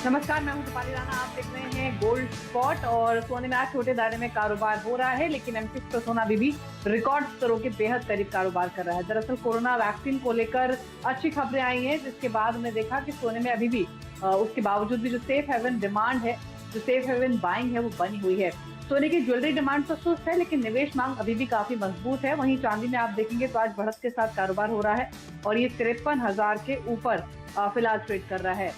नमस्कार, मैं हूं दीपाली राणा। आप देख रहे हैं गोल्ड स्पॉट। और सोने में आज छोटे दायरे में कारोबार हो रहा है, लेकिन एमसीएक्स का सोना अभी भी रिकॉर्ड स्तरों के बेहद करीब कारोबार कर रहा है। दरअसल कोरोना वैक्सीन को लेकर अच्छी खबरें आई हैं, जिसके बाद हमने देखा कि सोने में अभी भी उसके बावजूद भी जो सेफ हेवन डिमांड है, जो सेफ हेवन बाइंग है, वो बनी हुई है। सोने की ज्वेलरी डिमांड तो सुस्त है, लेकिन निवेश मांग अभी भी काफी मजबूत है। वहीं चांदी में आप देखेंगे तो आज बढ़त के साथ कारोबार हो रहा है और ये 53,000 के ऊपर फिलहाल ट्रेड कर रहा है।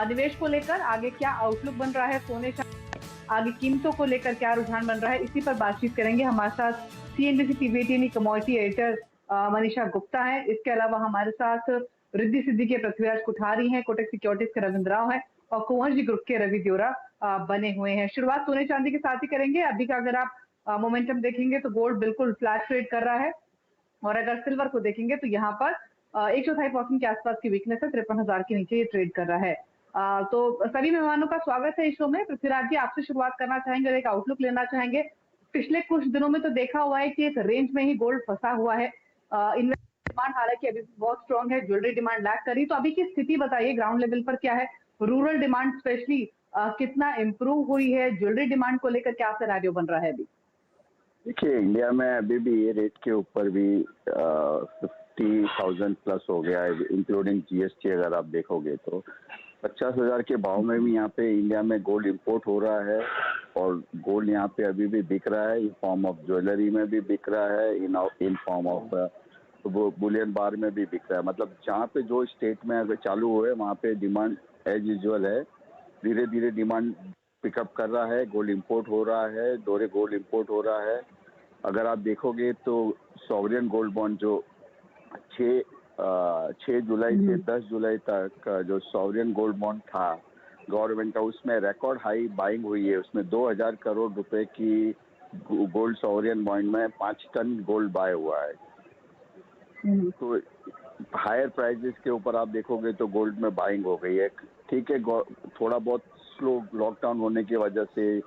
निवेश को लेकर आगे क्या आउटलुक बन रहा है, सोने चांदी आगे कीमतों को लेकर क्या रुझान बन रहा है, इसी पर बातचीत करेंगे। हमारे साथ CNBC TV commodity editor Manisha Gupta है। इसके अलावा हमारे साथ रिद्धि सिद्धि के पृथ्वीराज कुठारी हैं, कोटक सिक्योरिटीज के रविंद्र राव है और कुंवर जी ग्रुप के रवि देवरा बने हुए हैं। शुरुआत सोने चांदी के साथ ही करेंगे। अभी का अगर आप मोमेंटम देखेंगे तो गोल्ड बिल्कुल फ्लैट ट्रेड कर रहा है और अगर सिल्वर को देखेंगे तो यहाँ पर 1.25% के आसपास की वीकनेस है। 53,000 के नीचे ये ट्रेड कर रहा है। तो सभी मेहमानों का स्वागत है इस शो में। पृथ्वीराज जी, आपसे शुरुआत करना चाहेंगे और एक आउटलुक लेना चाहेंगे। पिछले कुछ दिनों में तो देखा हुआ है कि एक रेंज में ही गोल्ड फंसा हुआ है। इन्वेस्टमेंट डिमांड हालांकि अभी बहुत स्ट्रांग है, ज्वेलरी डिमांड लैग करी। तो अभी की स्थिति बताइए, ग्राउंड लेवल पर क्या है? रूरल डिमांड स्पेशली कितना इम्प्रूव हुई है? ज्वेलरी डिमांड को लेकर क्या सिनेरियो बन रहा है अभी? देखिए, इंडिया में अभी भी ये रेट के ऊपर भी 50,000 प्लस हो गया है, इंक्लूडिंग जीएसटी। अगर आप देखोगे तो 50,000 के भाव में भी यहाँ पे इंडिया में गोल्ड इंपोर्ट हो रहा है और गोल्ड यहाँ पे अभी भी बिक रहा है। इन फॉर्म ऑफ ज्वेलरी में भी बिक रहा है, इन फॉर्म ऑफ वो बुलियन बार में भी बिक रहा है। मतलब जहाँ पे जो स्टेट में अगर चालू हुए वहाँ पे डिमांड एज यूजुअल है। धीरे धीरे डिमांड पिकअप कर रहा है, गोल्ड इंपोर्ट हो रहा है, दोहरे गोल्ड इंपोर्ट हो रहा है। अगर आप देखोगे तो सॉवरेन गोल्ड बॉन्ड जो 6 जुलाई से 10 जुलाई तक का जो सॉवरेन गोल्ड बॉन्ड था गवर्नमेंट का, उसमें रिकॉर्ड हाई बाइंग हुई है। उसमें 2,000 करोड़ रुपए की गोल्ड सॉवरेन बॉन्ड में 5 टन गोल्ड बाय हुआ है। तो हायर प्राइसेस के ऊपर आप देखोगे तो गोल्ड में बाइंग हो गई है। ठीक है, थोड़ा बहुत स्लो लॉकडाउन होने की वजह से,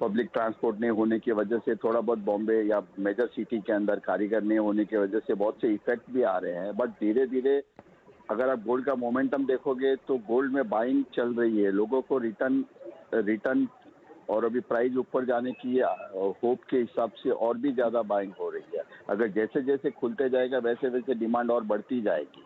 पब्लिक ट्रांसपोर्ट नहीं होने की वजह से, थोड़ा बहुत बॉम्बे या मेजर सिटी के अंदर कारीगर नहीं होने की वजह से बहुत से इफेक्ट भी आ रहे हैं। बट धीरे धीरे अगर आप गोल्ड का मोमेंटम देखोगे तो गोल्ड में बाइंग चल रही है। लोगों को रिटर्न रिटर्न और अभी प्राइस ऊपर जाने की होप के हिसाब से और भी ज्यादा बाइंग हो रही है। अगर जैसे जैसे खुलते जाएगा वैसे वैसे डिमांड और बढ़ती जाएगी।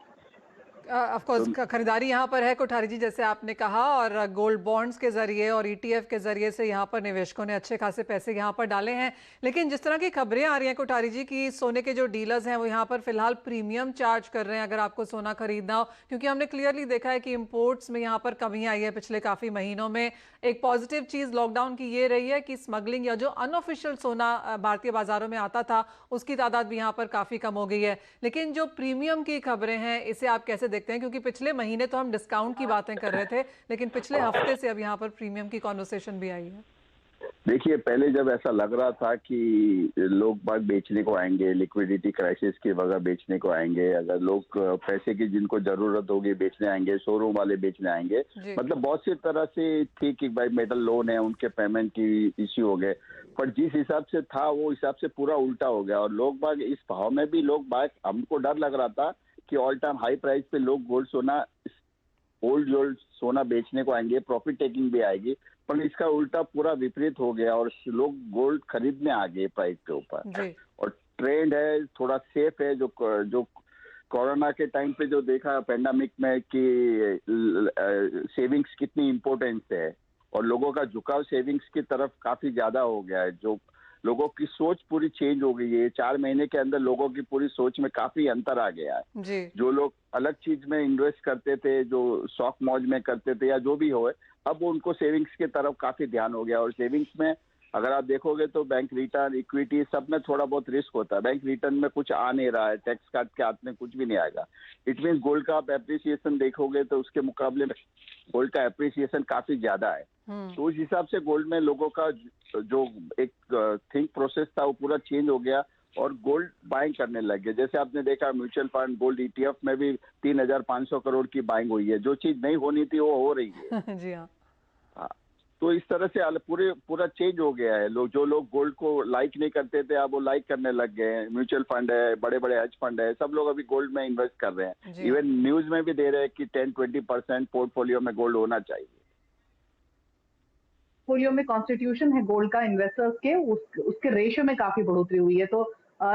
ऑफ कोर्स खरीदारी यहाँ पर है कोठारी जी, जैसे आपने कहा, और गोल्ड बॉन्ड्स के जरिए और ईटीएफ के जरिए से यहाँ पर निवेशकों ने अच्छे खासे पैसे यहाँ पर डाले हैं। लेकिन जिस तरह की खबरें आ रही हैं कोठारी जी की सोने के जो डीलर्स हैं वो यहाँ पर फिलहाल प्रीमियम चार्ज कर रहे हैं अगर आपको सोना खरीदना हो, क्योंकि हमने क्लियरली देखा है कि इम्पोर्ट्स में यहाँ पर कमी आई है पिछले काफ़ी महीनों में। एक पॉजिटिव चीज़ लॉकडाउन की ये रही है कि स्मगलिंग या जो अनऑफिशियल सोना भारतीय बाजारों में आता था उसकी तादाद भी यहाँ पर काफ़ी कम हो गई है। लेकिन जो प्रीमियम की खबरें हैं इसे आप कैसे देखते हैं? क्योंकि पिछले महीने तो हम डिस्काउंट की बातें कर रहे थे, लेकिन पिछले हफ्ते से अब यहाँ पर प्रीमियम की कॉन्वर्सेशन भी आई है। देखिए, पहले जब ऐसा लग रहा था कि लोग बाग बेचने को आएंगे, लिक्विडिटी क्राइसिस की वजह बेचने को आएंगे, अगर लोग पैसे की जिनको जरूरत होगी बेचने आएंगे, शोरूम वाले बेचने आएंगे, मतलब बहुत सी तरह से थी कि भाई मेटल लोन है, उनके पेमेंट की इश्यू हो गए। पर जिस हिसाब से था वो हिसाब से पूरा उल्टा हो गया और लोग बाग इस भाव में भी लोग बाग, हमको डर लग रहा था कि ऑल टाइम हाई प्राइस पे लोग गोल्ड सोना बेचने को आएंगे, प्रॉफिट टेकिंग भी आएगी। पर इसका उल्टा पूरा विपरीत हो गया और लोग गोल्ड खरीदने आ गए प्राइस के ऊपर। और ट्रेंड है थोड़ा सेफ है, जो कोरोना के टाइम पे जो देखा पेंडेमिक में कि सेविंग्स कितनी इम्पोर्टेंस है और लोगों का झुकाव सेविंग्स की तरफ काफी ज्यादा हो गया है। जो लोगों की सोच पूरी चेंज हो गई है। 4 महीने के अंदर लोगों की पूरी सोच में काफी अंतर आ गया है। जो लोग अलग चीज में इन्वेस्ट करते थे, जो शौक मौज में करते थे या जो भी हो, अब उनको सेविंग्स की तरफ काफी ध्यान हो गया। और सेविंग्स में अगर आप देखोगे तो बैंक रिटर्न, इक्विटी, सब में थोड़ा बहुत रिस्क होता है। बैंक रिटर्न में कुछ आ नहीं रहा है, टैक्स काट के हाथ में कुछ भी नहीं आएगा। इट मीन गोल्ड का आप एप्रिसिएशन देखोगे तो उसके मुकाबले में गोल्ड का एप्रिसिएशन काफी ज्यादा है। तो उस हिसाब से गोल्ड में लोगों का जो एक थिंक प्रोसेस था वो पूरा चेंज हो गया और गोल्ड बाइंग करने लग गए। जैसे आपने देखा म्यूचुअल फंड, गोल्ड ईटीएफ में भी 3,500 करोड़ की बाइंग हुई है। जो चीज नहीं होनी थी वो हो रही है। जी हाँ। तो इस तरह से पूरा चेंज हो गया है। जो लोग गोल्ड को लाइक नहीं करते थे अब वो लाइक करने लग गए हैं। म्यूचुअल फंड है, बड़े बड़े हेज फंड है, सब लोग अभी गोल्ड में इन्वेस्ट कर रहे हैं। इवन न्यूज में भी दे रहे हैं कि 10-20% पोर्टफोलियो में गोल्ड होना चाहिए। पोर्टफोलियो में कॉन्स्टिट्यूशन है गोल्ड का इन्वेस्टर्स के, उसके रेशियो में काफी बढ़ोतरी हुई है। तो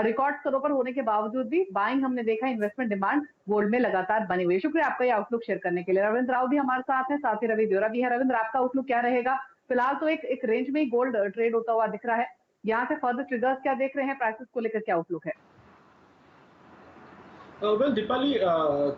रिकॉर्ड स्तरों पर होने के बावजूद भी बाइंग हमने देखा, इन्वेस्टमेंट डिमांड गोल्ड में लगातार बनी हुई है। शुक्रिया आपका ये आउटलुक शेयर करने के लिए। रविंद्र राव भी हमारे साथ हैं, साथ ही रवि देवरा भी है। रविंद्र, आपका आउटलुक क्या रहेगा? फिलहाल तो एक रेंज में ही गोल्ड ट्रेड होता हुआ दिख रहा है, यहाँ से फर्दर ट्रिगर्स क्या देख रहे हैं, प्राइसेस को लेकर क्या आउटलुक है? वेल दीपाली,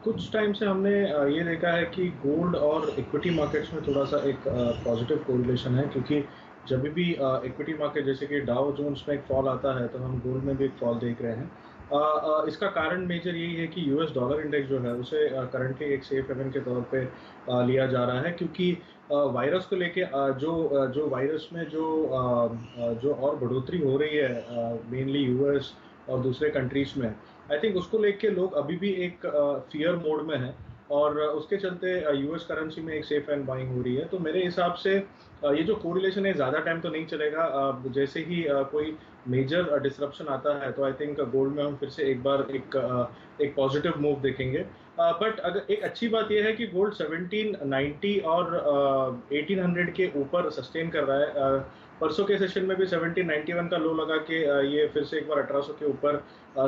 कुछ टाइम से हमने ये देखा है कि गोल्ड और इक्विटी मार्केट्स में थोड़ा सा एक पॉजिटिव कोरिलेशन है, क्योंकि जब भी इक्विटी मार्केट जैसे कि डाउ जोन्स में एक फॉल आता है तो हम गोल्ड में भी एक फॉल देख रहे हैं। इसका कारण मेजर यही है कि यूएस डॉलर इंडेक्स जो है उसे करंटली एक सेफ हेवन के तौर पे लिया जा रहा है, क्योंकि वायरस को लेके जो वायरस में जो और बढ़ोतरी हो रही है मेनली यूएस और दूसरे कंट्रीज में, आई थिंक उसको लेके लोग अभी भी एक फियर मोड में हैं और उसके चलते यूएस करेंसी में एक सेफ एंड बाइंग हो रही है। तो मेरे हिसाब से ये जो कोरिलेशन है ज़्यादा टाइम तो नहीं चलेगा। जैसे ही कोई मेजर डिसरप्शन आता है तो आई थिंक गोल्ड में हम फिर से एक बार एक पॉजिटिव मूव देखेंगे। बट अगर एक अच्छी बात यह है कि गोल्ड 1790 और 1800 के ऊपर सस्टेन कर रहा है। परसों के सेशन में भी 1791 का लो लगा के ये फिर से एक बार 1800 के ऊपर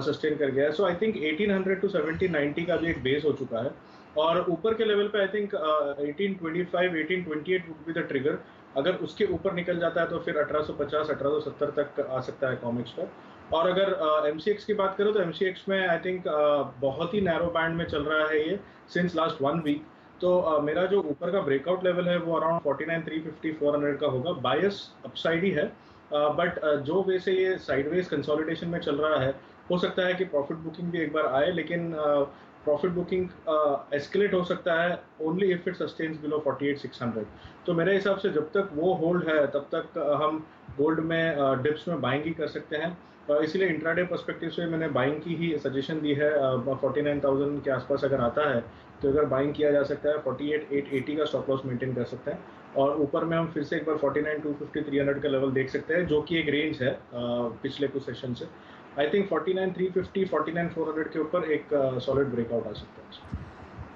सस्टेन कर गया है। सो आई थिंक 1800 टू 1790 का भी एक बेस हो चुका है और ऊपर के लेवल पे I think 1825 1828 would be the trigger. अगर उसके ऊपर निकल जाता है तो फिर 1850 1870 तक आ सकता है कॉमिक्स पर। और अगर एमसीएक्स की बात करें तो एमसीएक्स में आई थिंक बहुत ही नैरो बैंड में चल रहा है ये सिंस लास्ट 1 वीक। तो मेरा जो ऊपर का ब्रेकआउट लेवल है वो अराउंड 49 350 400 का होगा। बायस अपसाइड ही है, बट जो वे से ये साइडवेज कंसोलिडेशन में चल रहा है, हो सकता है कि प्रॉफिट बुकिंग भी एक बार आए, लेकिन प्रॉफिट बुकिंग एस्केलेट हो सकता है only if it sustains below 48,600। तो मेरे हिसाब से जब तक वो होल्ड है तब तक हम गोल्ड में डिप्स में बाइंग ही कर सकते हैं। इसीलिए इंट्राडे पर्सपेक्टिव से मैंने बाइंग की ही सजेशन दी है। 49,000 के आसपास अगर आता है तो अगर बाइंग किया जा सकता है 48,880 का स्टॉप लॉस मेंटेन कर सकते हैं और ऊपर में हम फिर से एक बार 49,250 300 का लेवल देख सकते हैं, जो कि एक रेंज है पिछले कुछ सेशन से। आई थिंक 49,350 49,400 के ऊपर एक सॉलिड ब्रेकआउट आ सकता है।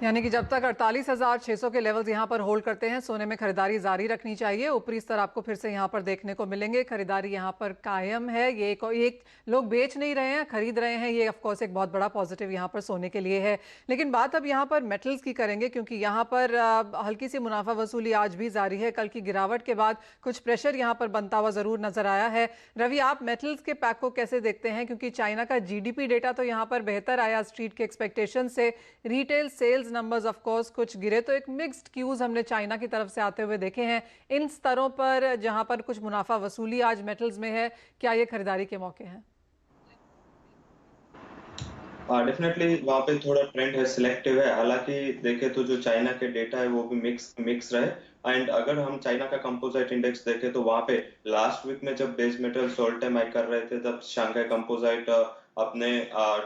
यानी कि जब तक 48,600 के लेवल्स यहाँ पर होल्ड करते हैं, सोने में खरीदारी जारी रखनी चाहिए। ऊपरी स्तर आपको फिर से यहाँ पर देखने को मिलेंगे, खरीदारी यहाँ पर कायम है। ये एक लोग बेच नहीं रहे हैं, खरीद रहे हैं। ये ऑफकोर्स एक बहुत बड़ा पॉजिटिव यहाँ पर सोने के लिए है। लेकिन बात अब यहाँ पर मेटल्स की करेंगे, क्योंकि यहाँ पर हल्की सी मुनाफा वसूली आज भी जारी है। कल की गिरावट के बाद कुछ प्रेशर यहाँ पर बनता हुआ जरूर नजर आया है। रवि, आप मेटल्स के पैक को कैसे देखते हैं? क्योंकि चाइना का जीडीपी डेटा तो यहाँ पर बेहतर आया स्ट्रीट के एक्सपेक्टेशन से, retail sales numbers of course कुछ गिरे, तो एक मिक्स्ड क्यूज हमने चाइना की तरफ से आते हुए देखे हैं। इन स्तरों पर जहां पर कुछ मुनाफा वसूली आज मेटल्स में है, क्या ये खरीदारी के मौके हैं? डेफिनेटली वहाँ पे थोड़ा ट्रेंड है, सिलेक्टिव है। हालांकि देखे तो जो चाइना के डेटा है वो भी मिक्स रहे। एंड अगर हम चाइना का कंपोजिट इंडेक्स देखें तो वहाँ पे लास्ट वीक में जब base metals all time high कर रहे थे तब शंघाई कंपोजिट अपने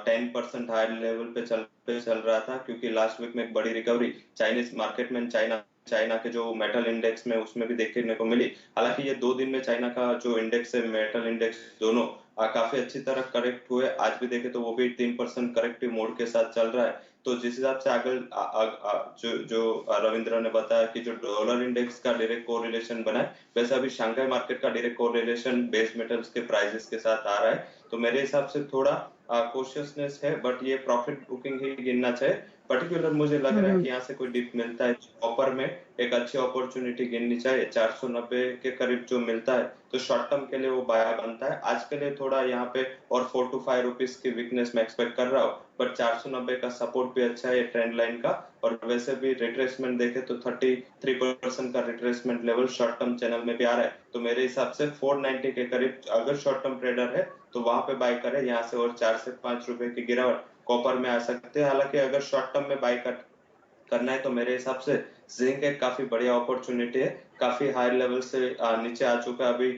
10% हायर लेवल पे चल रहा था, क्योंकि लास्ट वीक में एक बड़ी रिकवरी चाइनीज मार्केट में चाइना के जो मेटल इंडेक्स में उसमें भी देखने को मिली। हालांकि ये 2 दिन में चाइना का जो इंडेक्स है, मेटल इंडेक्स दोनों काफी अच्छी तरह करेक्ट हुए। आज भी देखे तो वो भी 3% करेक्टिव मोड के साथ चल रहा है। तो जिस हिसाब से अगर जो रविंद्र ने बताया कि जो डॉलर इंडेक्स का डायरेक्ट कोरिलेशन बना है, वैसा भी शंघाई मार्केट का डायरेक्ट कोरिलेशन बेस मेटल्स के प्राइसेस के साथ आ रहा है। तो मेरे हिसाब से थोड़ा कॉशियसनेस है, बट ये प्रॉफिट बुकिंग ही गिनना चाहिए। पर्टिकुलर मुझे लग रहा है कि यहाँ से कोई डिप मिलता है कॉपर में एक अच्छी अपॉर्चुनिटी गिननी चाहिए। 490 के करीब जो मिलता है तो शॉर्ट टर्म के लिए वो बाया बनता है। आज के लिए थोड़ा यहाँ पे और 4 to 5 रुपीस की वीकनेस में एक्सपेक्ट कर रहा हूँ, बट 490 का सपोर्ट भी अच्छा है ट्रेंड लाइन का। और वैसे भी रिट्रेसमेंट देखे तो 33% का retracement level short term channel में भी आ रहा है। तो मेरे हिसाब से 490 के करीब अगर शॉर्ट टर्म ट्रेडर है तो वहां पे बाय करे। यहाँ से और 4 से 5 रुपए की गिरावट कॉपर में आ सकते हैं। हालांकि अगर शॉर्ट टर्म में बाय करना है तो मेरे हिसाब से जिंक एक काफी बढ़िया अपॉर्चुनिटी है। काफी हाई लेवल से नीचे आ चुका है, अभी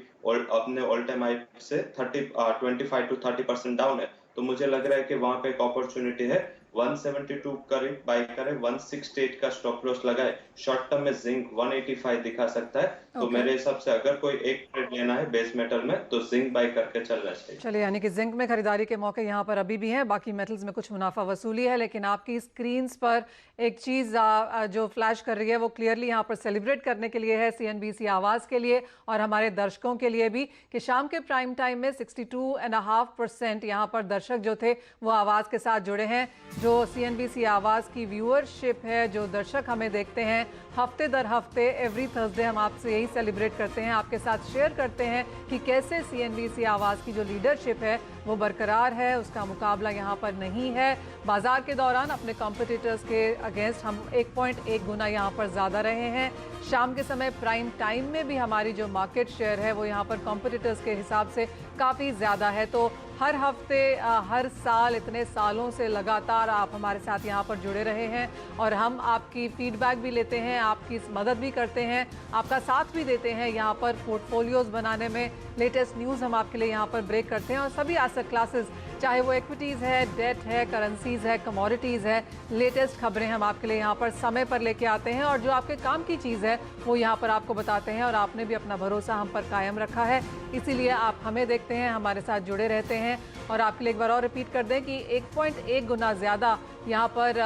अपने ऑल टाइम हाई से 25 to 30% डाउन है। तो मुझे लग रहा है कि वहां पे एक अपॉर्चुनिटी है। 172 करीब बाय करे, 168 का स्टॉप लॉस लगाए। शॉर्ट टर्म में जिंक 185 दिखा सकता है। तो मेरे हिसाब से अगर कोई एक ट्रेड लेना है बेस मेटल में तो जिंक बाय करके चलना चाहिए। चलिए, यानी कि जिंक में खरीदारी के मौके यहाँ पर अभी भी हैं, बाकी मेटल्स में कुछ मुनाफा वसूली है। लेकिन आपकी स्क्रीन्स पर एक चीज़ जो फ्लैश कर रही है वो क्लियरली यहाँ पर सेलिब्रेट करने के लिए है, CNBC आवाज़ के लिए और हमारे दर्शकों के लिए भी, कि शाम के प्राइम टाइम में 62.5% यहाँ पर दर्शक जो थे वो आवाज़ के साथ जुड़े हैं। जो CNBC आवाज़ की व्यूअरशिप है, जो दर्शक हमें देखते हैं हफ्ते दर हफ्ते, एवरी थर्सडे हम आपसे यही सेलिब्रेट करते हैं, आपके साथ शेयर करते हैं कि कैसे CNBC आवाज़ की जो लीडरशिप है वो बरकरार है, उसका मुकाबला यहाँ पर नहीं है। बाजार के दौरान अपने कॉम्पिटिटर्स के अगेंस्ट हम 1.1 गुना यहाँ पर ज़्यादा रहे हैं। शाम के समय प्राइम टाइम में भी हमारी जो मार्केट शेयर है वो यहाँ पर कॉम्पिटिटर्स के हिसाब से काफ़ी ज़्यादा है। तो हर हफ्ते हर साल इतने सालों से लगातार आप हमारे साथ यहाँ पर जुड़े रहे हैं और हम आपकी फीडबैक भी लेते हैं, आपकी मदद भी करते हैं, आपका साथ भी देते हैं यहाँ पर पोर्टफोलियोज बनाने में। लेटेस्ट न्यूज़ हम आपके लिए यहाँ पर ब्रेक करते हैं और सभी एसेट क्लासेस, चाहे वो इक्विटीज़ है, डेट है, करेंसीज है, कमोडिटीज़ है, लेटेस्ट खबरें हम आपके लिए यहाँ पर समय पर लेके आते हैं और जो आपके काम की चीज़ है वो यहाँ पर आपको बताते हैं। और आपने भी अपना भरोसा हम पर कायम रखा है, इसीलिए आप हमें देखते हैं, हमारे साथ जुड़े रहते हैं। और आपके लिए एक बार और रिपीट कर दें कि 1.1 गुना ज़्यादा यहाँ पर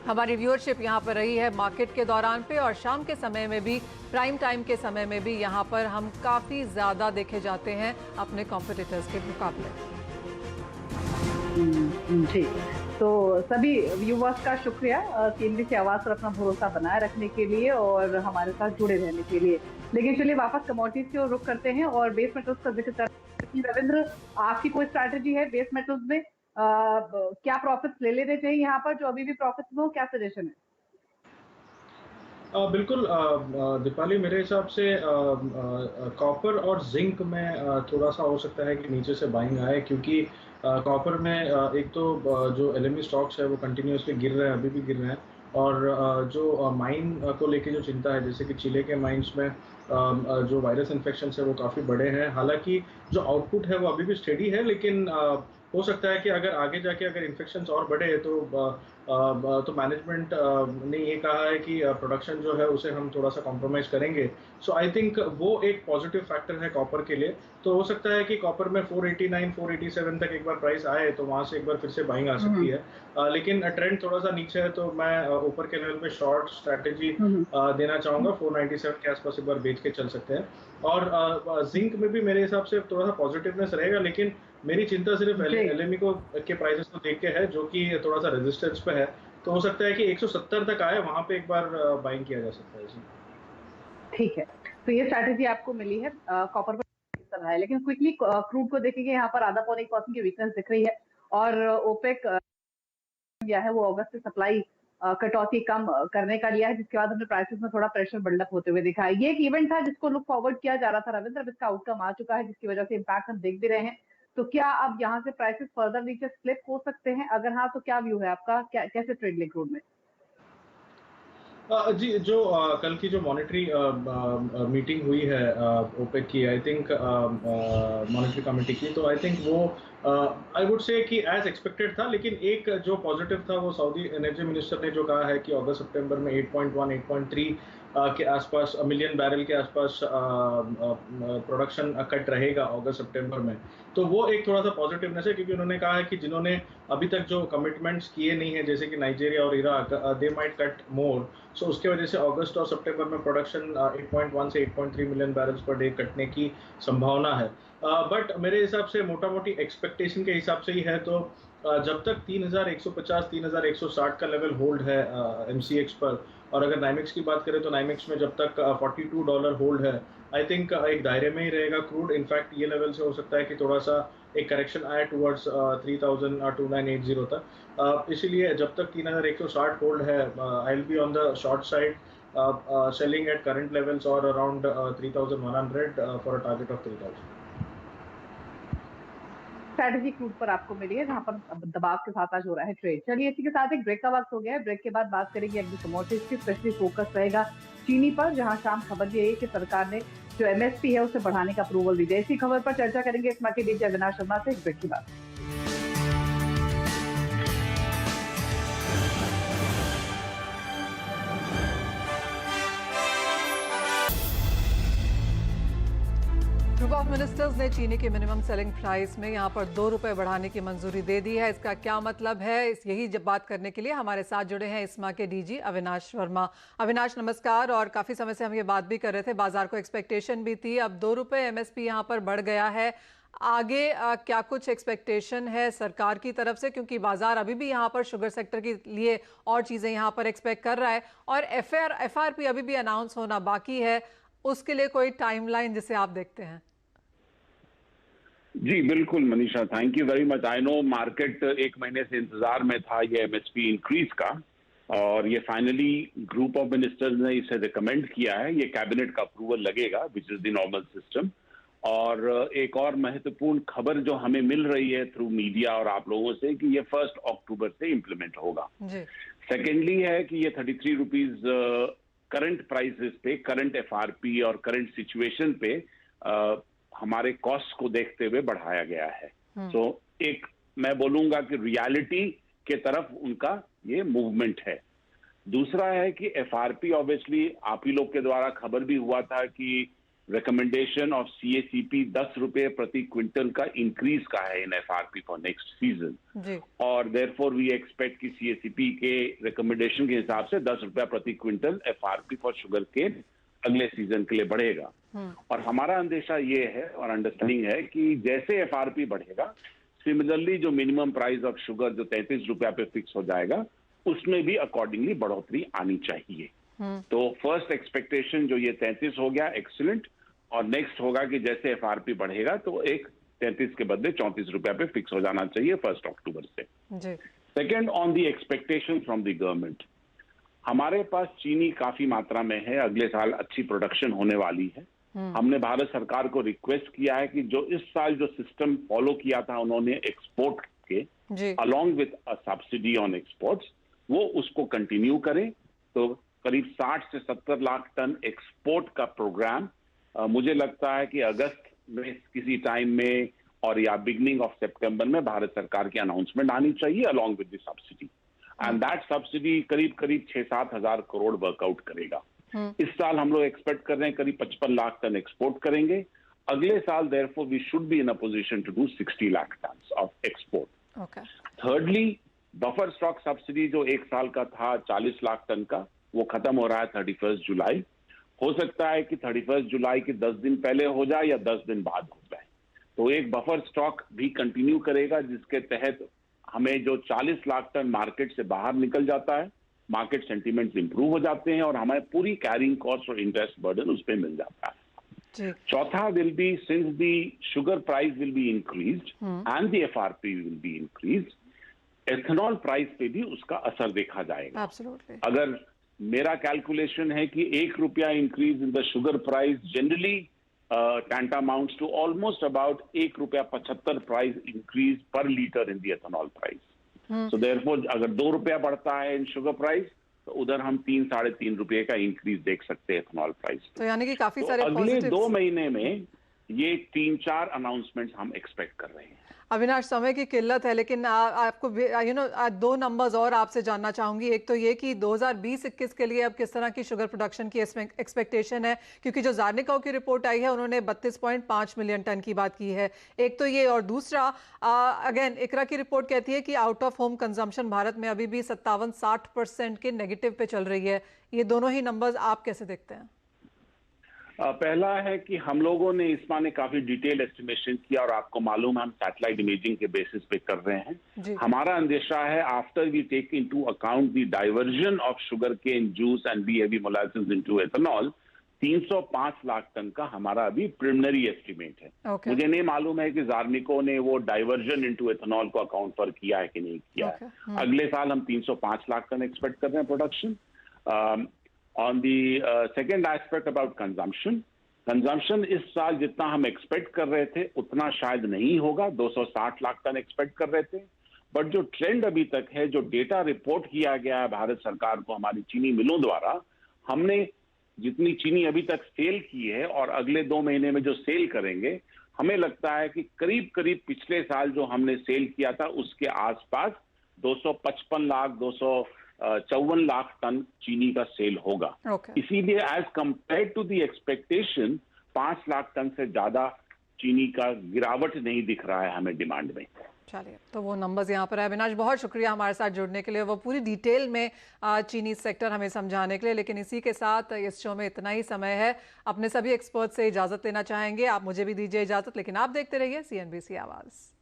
हमारी व्यूअरशिप यहाँ पर रही है मार्केट के दौरान पे, और शाम के समय में भी, प्राइम टाइम के समय में भी यहाँ पर हम काफ़ी ज़्यादा देखे जाते हैं अपने कॉम्पिटिटर्स के मुकाबले। जी, तो सभी व्यूवर्स का शुक्रिया CNBC आवाज़ पर अपना भरोसा बनाए रखने के लिए और हमारे साथ जुड़े रहने के लिए। लेकिन चलिए वापस कमोडिटीज की ओर रुख करते हैं और बेस मेटल्स का जिक्र करते हैं। रविंद्र, आपकी कोई स्ट्रैटेजी है बेस मेटल्स में? क्या प्रॉफिट्स ले लेने चाहिए यहाँ पर जो अभी भी प्रॉफिट्स में हो? क्या सजेशन है? बिल्कुल दीपाली, मेरे हिसाब से कॉपर और जिंक में थोड़ा सा हो सकता है कि नीचे से बाइंग आए, क्योंकि कॉपर में एक तो जो LME स्टॉक्स है वो कंटिन्यूसली गिर रहे हैं, अभी भी गिर रहे हैं। और जो माइन को लेके जो चिंता है, जैसे कि चिले के माइंस में जो वायरस इन्फेक्शन है वो काफ़ी बड़े हैं। हालांकि जो आउटपुट है वो अभी भी स्टेडी है, लेकिन हो सकता है कि अगर आगे जाके अगर इन्फेक्शन और बढ़े तो मैनेजमेंट ने ये कहा है कि प्रोडक्शन जो है उसे हम थोड़ा सा कॉम्प्रोमाइज़ करेंगे। सो आई थिंक वो एक पॉजिटिव फैक्टर है कॉपर के लिए। तो हो सकता है कि कॉपर में 489 487 तक एक बार प्राइस आए तो वहाँ से एक बार फिर से बाइंग आ सकती है। लेकिन ट्रेंड थोड़ा सा नीचे है, तो मैं ऊपर के लेवल पे शॉर्ट स्ट्रैटेजी देना चाहूँगा। 497 के आसपास एक बार बेच के चल सकते हैं। और जिंक में भी मेरे हिसाब से थोड़ा सा पॉजिटिवनेस रहेगा, लेकिन मेरी चिंता सिर्फ LME के प्राइसेस को देख के है, जो कि थोड़ा सा रेजिस्टेंस पे है। तो हो सकता है कि 170 तक आए, वहां पे एक बार बाइंग किया जा सकता है। ठीक है, तो ये स्ट्रैटेजी आपको मिली है कॉपर पर इस तरह है। लेकिन क्विकली क्रूड को देखेंगे, यहाँ पर आधा पौने 1% की वीकनेस दिख रही है और ओपेक लिया है वो अगस्त से सप्लाई कटौती कम करने का लिया है, जिसके बाद हमने प्राइसेस में थोड़ा प्रेशर बिल्डअप होते हुए दिखा है। ये एक इवेंट था जिसको लुक फॉरवर्ड किया जा रहा था रविंद्र, अब इसका आउटकम आ चुका है, जिसकी वजह से इम्पैक्ट हम देख भी रहे हैं। तो क्या अब यहाँ से प्राइसेस फर्दर नीचे स्लिप हो सकते हैं? अगर हाँ तो क्या व्यू है आपका, कैसे ट्रेड ले क्रूड में? जी, जो कल की जो मॉनेटरी मीटिंग हुई है ओपेक की, आई थिंक मॉनेटरी कमेटी की, तो आई थिंक वो आई वुड से कि एज एक्सपेक्टेड था। लेकिन एक जो पॉजिटिव था वो सऊदी एनर्जी मिनिस्टर ने जो कहा है कि अगस्त सितंबर में 8.1 8.3 के आसपास मिलियन बैरल के आसपास प्रोडक्शन कट रहेगा अगस्त सितंबर में। तो वो एक थोड़ा सा पॉजिटिवनेस है, क्योंकि उन्होंने कहा है कि जिन्होंने अभी तक जो कमिटमेंट्स किए नहीं है, जैसे कि नाइजीरिया और इराक, दे माइट कट मोर। सो उसके वजह से अगस्त और सितंबर में प्रोडक्शन 8.1 से 8.3 मिलियन बैरल्स पर डे कटने की संभावना है। बट मेरे हिसाब से मोटा मोटी एक्सपेक्टेशन के हिसाब से ही है, तो जब तक 3150 3160 का लेवल होल्ड है MCX पर, और अगर नाइमेक्स की बात करें तो नाइमेक्स में जब तक $42 होल्ड है, आई थिंक एक दायरे में ही रहेगा क्रूड। इनफैक्ट ये लेवल से हो सकता है कि थोड़ा सा एक करेक्शन आए टुवर्ड्स 302980 तक। इसीलिए जब तक 3160 होल्ड है, I will be on the short side, selling at current levels और around 3100 for a target of 3000। Strategy crude पर आपको मिली है, जहां पर दबाव के साथ आज हो रहा है ट्रेड। चलिए, इसी के साथ एक ब्रेक का वक्त हो गया है। ब्रेक के बाद बात करेंगे एग्री कमोडिटीज की, स्पेशली फोकस रहेगा चीनी पर, जहां शाम खबर ये है कि सरकार ने जो MSP है उसे बढ़ाने का अप्रूवल दी है। इसी खबर पर चर्चा करेंगे इस मौके डीजे अविनाश शर्मा से एक ब्रेक के बाद। मिनिस्टर्स ने चीनी के मिनिमम सेलिंग प्राइस में यहां पर 2 रुपए बढ़ाने की मंजूरी दे दी है। इसका क्या मतलब है, यही जब बात करने के लिए हमारे साथ जुड़े हैं इस्मा के डीजी अविनाश वर्मा। अविनाश नमस्कार। और काफी समय से हम ये बात भी कर रहे थे, बाजार को एक्सपेक्टेशन भी थी, अब 2 रुपए एमएसपी यहां पर बढ़ गया है। आगे क्या कुछ एक्सपेक्टेशन है सरकार की तरफ से, क्योंकि बाजार अभी भी यहाँ पर शुगर सेक्टर के लिए और चीजें यहाँ पर एक्सपेक्ट कर रहा है, और एफआरपी अभी भी अनाउंस होना बाकी है, उसके लिए कोई टाइमलाइन जिसे आप देखते हैं? जी बिल्कुल Manisha, thank you very much. I know market एक महीने से इंतजार में था ये एमएसपी इंक्रीज का, और ये फाइनली ग्रुप ऑफ मिनिस्टर्स ने इसे रिकमेंड किया है। ये कैबिनेट का अप्रूवल लगेगा, which is the normal system. और एक और महत्वपूर्ण खबर जो हमें मिल रही है थ्रू मीडिया और आप लोगों से, कि ये 1 अक्टूबर से इम्प्लीमेंट होगा। सेकेंडली है कि ये 33 रुपीज करंट प्राइसेस पे, करंट एफआरपी और करंट सिचुएशन पे हमारे कॉस्ट को देखते हुए बढ़ाया गया है। तो एक मैं बोलूंगा कि रियलिटी के तरफ उनका ये मूवमेंट है। दूसरा है कि एफआरपी, ऑब्वियसली आप ही लोग के द्वारा खबर भी हुआ था कि रिकमेंडेशन ऑफ सीएसीपी 10 रुपए प्रति क्विंटल का इंक्रीज का है in FRP for next season, और देयरफॉर वी एक्सपेक्ट कि सीएसीपी के रिकमेंडेशन के हिसाब से 10 रुपया प्रति quintal FRP for sugar cane अगले सीजन के लिए बढ़ेगा। और हमारा अंदेशा ये है और अंडरस्टैंडिंग है कि जैसे एफआरपी बढ़ेगा, सिमिलरली जो मिनिमम प्राइस ऑफ शुगर जो 33 रुपया पे फिक्स हो जाएगा, उसमें भी अकॉर्डिंगली बढ़ोतरी आनी चाहिए। तो फर्स्ट एक्सपेक्टेशन जो ये 33 हो गया, एक्सीलेंट। और नेक्स्ट होगा कि जैसे एफआरपी बढ़ेगा तो एक 33 के बदले 34 रुपया पे फिक्स हो जाना चाहिए 1 अक्टूबर से। Second, on the expectation from the government, हमारे पास चीनी काफी मात्रा में है, अगले साल अच्छी प्रोडक्शन होने वाली है। हमने भारत सरकार को रिक्वेस्ट किया है कि जो इस साल जो सिस्टम फॉलो किया था उन्होंने एक्सपोर्ट के along with a subsidy on exports, वो उसको कंटिन्यू करें। तो करीब 60 से 70 लाख टन एक्सपोर्ट का प्रोग्राम मुझे लगता है कि अगस्त में किसी टाइम में और या बिगनिंग ऑफ सितंबर में भारत सरकार की अनाउंसमेंट आनी चाहिए along with the subsidy. And that subsidy करीब 6-7 हजार करोड़ वर्कआउट करेगा। इस साल हम लोग एक्सपेक्ट कर रहे हैं करीब 55 लाख टन एक्सपोर्ट करेंगे। अगले साल therefore we should be in a position to do 60 lakh ton of export. Thirdly, buffer stock subsidy जो एक साल का था 40 लाख टन का, वो खत्म हो रहा है 31 जुलाई। हो सकता है कि 31 जुलाई के 10 दिन पहले हो जाए या 10 दिन बाद हो जाए। तो एक बफर स्टॉक भी कंटिन्यू करेगा, जिसके तहत हमें जो 40 लाख टन मार्केट से बाहर निकल जाता है, मार्केट सेंटीमेंट्स इंप्रूव हो जाते हैं और हमें पूरी कैरिंग कॉस्ट और इंटरेस्ट बर्डन उस पर मिल जाता है। चौथा will be, since the sugar price will be increased and the FRP will be increased, ethanol price पे भी उसका असर देखा जाएगा। अगर मेरा कैलकुलेशन है कि 1 रुपया increase in the sugar price generally tantamounts to almost about 1 रुपया 75 प्राइस इंक्रीज पर litre in the ethanol price. So therefore अगर 2 रुपया बढ़ता है इन शुगर प्राइस, तो उधर हम 3-3.5 रुपये का इंक्रीज देख सकते हैं एथेनॉल प्राइस। तो यानी कि काफी सारे अगले 2 महीने में ये 3-4 अनाउंसमेंट्स हम एक्सपेक्ट कर रहे हैं। अविनाश, समय की किल्लत है, लेकिन आपको 2 नंबर्स और आपसे जानना चाहूंगी। एक तो ये कि 2020-21 के लिए अब किस तरह की शुगर प्रोडक्शन की एक्सपेक्टेशन है, क्योंकि जो ज़ार्निकाउ की रिपोर्ट आई है उन्होंने 32.5 मिलियन टन की बात की है। एक तो ये, और दूसरा अगेन इकरा की रिपोर्ट कहती है कि out of home consumption Bharat में अभी भी 57-60% के नेगेटिव पे चल रही है। ये दोनों ही नंबर्स आप कैसे देखते हैं? पहला है कि हम लोगों ने इस माने काफी डिटेल एस्टिमेशन किया, और आपको मालूम है हम सैटेलाइट इमेजिंग के बेसिस पे कर रहे हैं। हमारा अंदेशा है after we take into account the diversion of sugar cane juice and B heavy molasses into ethanol, 305 lakh ton का हमारा अभी प्रिलिमिनरी एस्टिमेट है। मुझे नहीं मालूम है कि ज़ार्निको ने वो डाइवर्जन इनटू एथेनॉल को अकाउंट पर किया है कि नहीं किया है। अगले साल हम 305 लाख टन एक्सपेक्ट कर रहे हैं production. On the second aspect about consumption इस साल जितना हम एक्सपेक्ट कर रहे थे उतना शायद नहीं होगा, 260 लाख टन एक्सपेक्ट कर रहे थे। बट जो ट्रेंड अभी तक है, जो डेटा रिपोर्ट किया गया है भारत सरकार को हमारी चीनी मिलों द्वारा, हमने जितनी चीनी अभी तक सेल की है और अगले 2 महीने में जो सेल करेंगे, हमें लगता है कि करीब करीब पिछले साल जो हमने सेल किया था उसके आसपास 255 लाख 254 लाख टन चीनी का सेल होगा। इसीलिए as compared to the expectation 5 lakh ton से ज्यादा चीनी का गिरावट नहीं दिख रहा है हमें डिमांड में। चलिए, तो वो नंबर्स यहाँ पर है। अविनाश, बहुत शुक्रिया हमारे साथ जुड़ने के लिए, वो पूरी डिटेल में चीनी सेक्टर हमें समझाने के लिए। लेकिन इसी के साथ इस शो में इतना ही समय है। अपने सभी एक्सपर्ट से इजाज़त लेना चाहेंगे, आप मुझे भी दीजिए इजाज़त, लेकिन आप देखते रहिए CNBC आवाज़।